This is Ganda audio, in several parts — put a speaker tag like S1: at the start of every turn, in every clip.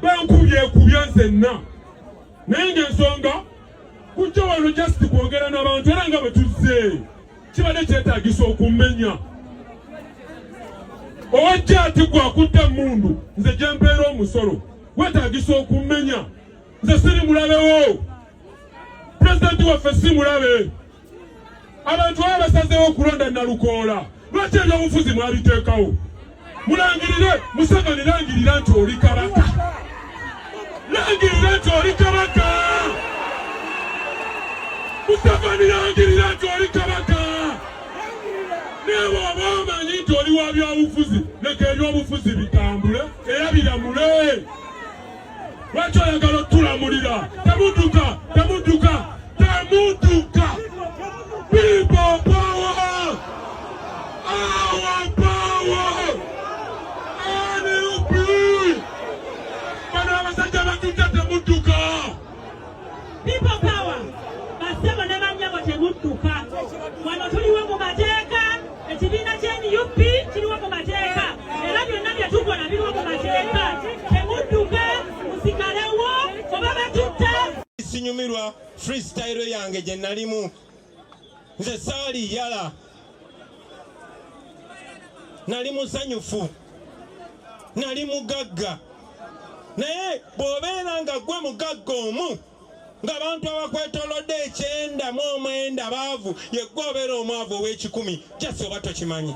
S1: bankubye kubyanzenna naye ng'ensonga kujja wano just kwogera n'abantu era nga bwe tuzze kibadde kyetaagisa okummenya owajja ati gwe akutta mundu nze gye mpeera omusolo wetaagisa okummenya nze siri mulabewo pulezidenti waffe si mulabe abantu baba basazeewo okulonda Nalukoola lwaki ebyobufuzi mwabiteekawo mulangirire Museveni langirira nti oli kabaka langirira nti oli kabaka Museveni langirira nti oli kabaka naye bw'oba omanyi nti oli wa byobufuzi leka ebyobufuzi bitambule era biramule lwaki oyagala otulamulira temudduka temudduka temudduka people power our power NUP bano abasajja batutta temudduka
S2: people power basebo ne banyabo temudduka wano tuliwo mu mateeka ekibiina kya NUP kiriwo mu mateeka era byonna bye tukola biriwo mu mateeka temudduka musikalewo oba batutta
S3: sinyumirwa freestyle yange gye nalimu nze saali yala nali musanyufu nali mugagga naye bw'obeera nga gwe mugagga omu ng'abantu abakwetolodde 99 baavu ye gwe obeera omwavu ow'ekikumi jasi oba tokimanyi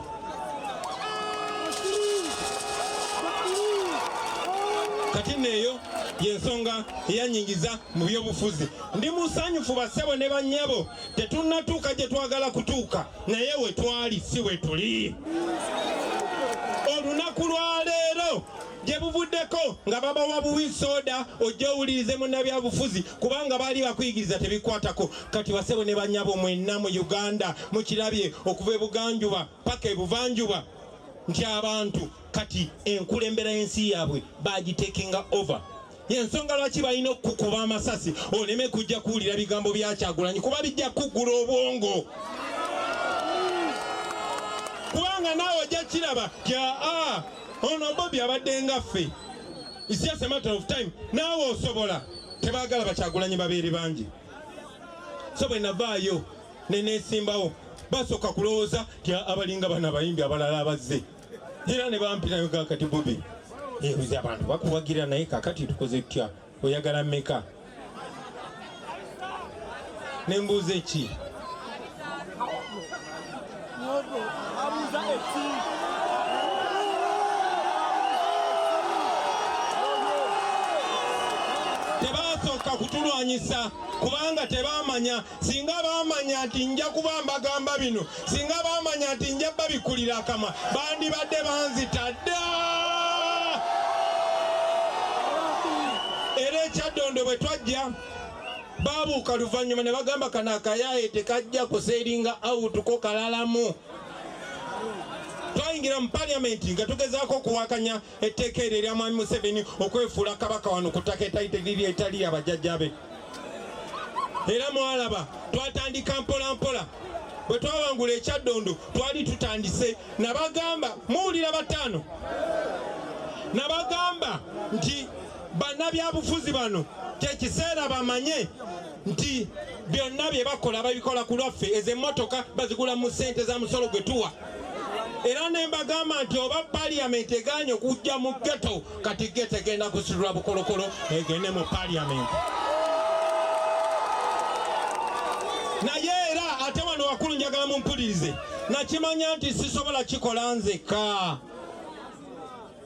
S3: kati neeyo yensonga eyanyingiza mu byobufuzi ndi musanyufu basebo ne bannyabo tetunnatuuka gye twagala kutuuka naye we twali si we tuli olunaku lwa leero gye buvuddeko nga babawa buwi soda ojja owulirize munnabyabufuzi kubanga baali bakuyigiriza tebikwatako kati basebo ne bannyabo mwenna mu Uganda mukirabye okuva ebuganjuba paka ebuvanjuba nti abantu kati enkulembera y'ensi yaabwe bagitekinga over yensonga lwaki balina okukuba amasasi oleme kujja kuwulira bigambo bya Kyagulanyi kuba bijja kuggula obwongo kubanga naawe ojja kiraba kya ono Bobi abadde nga ffe it's just a matter of time naawe osobola tebaagala Bakyagulanyi babeere bangi so bwe navaayo neneesimbawo basooka kulowooza ti abalinga bano abayimbi abalala abazze era ne bampirayo kakati Bobi ebuze abantu bakuwagira naye kakati tukoze tutya oyagala mmeka nembuuza eki tebasooka kutulwanyisa kubanga tebamanya singa bamanya nti nja kuba mbagamba bino singa bamanya nti nja babikulira akama bandibadde banzita dda era ekyaddondo bwe twajja babuuka luvannyuma ne bagamba kano akayaye tekajja kuseringa awutuko kalalamu twayingira mu paliamenti nga tugezaako okuwakanya etteeka eryo erya mwami Museveni okwefuula kabaka wano ku ttaka etayiteriri etali abajjajjabe era mwalaba twatandika mpola mpola bwe twawangula ekyaddondo twali tutandise nabagamba muwulira bataano nabagamba nti bannabyabufuzi bano kyekiseera bamanye nti byonna bye bakola babikola ku lwaffe ezo emmotoka bazigula mu ssente za musolo gwe tuwa era ne mbagamba nti oba paliamenti eganye okujja mu ghetto kati ghetto egenda kusitula bukolokolo egende mu paliamenti naye era ate wano wakulu njagala mumpulirize nakimanya nti sisobola kikola nzekka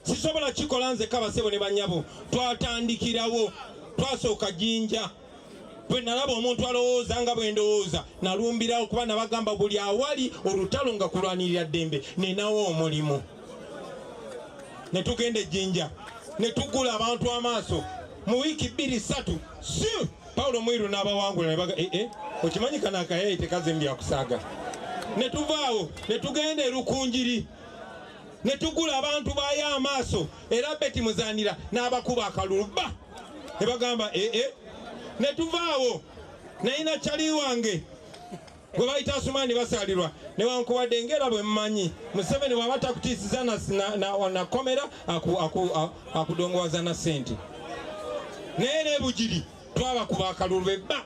S3: sisobola kikola nzekka basebo ne bannyabo twatandikirawo twasooka Jinja bwe nalaba omuntu alowooza nga bwe ndowooza nalumbirawo kuba nabagamba buli awali olutalo nga kulwanirira ddembe nenawo omulimu ne tugenda e Jinja ne tugula abantu amaaso mu wiiki 2-3 si Paulo Mwiru n'abawangula ne baga okimanyi kana akayaye tekazembya kusaaga ne tuvaawo ne tugenda e Rukunjiri ne tugula abantu baye amaaso era Beti Muzanira n'abakuba akalulu ba ne bagamba ne tuvaawo nayina kyali wange gwe bayita Asumani basalirwa ne wankubadde ngera bwe mmanyi Museveni bw'aba takutiisiza na komera akudongowaza na ssente naye n'ebugiri twabakuba akalulu bebba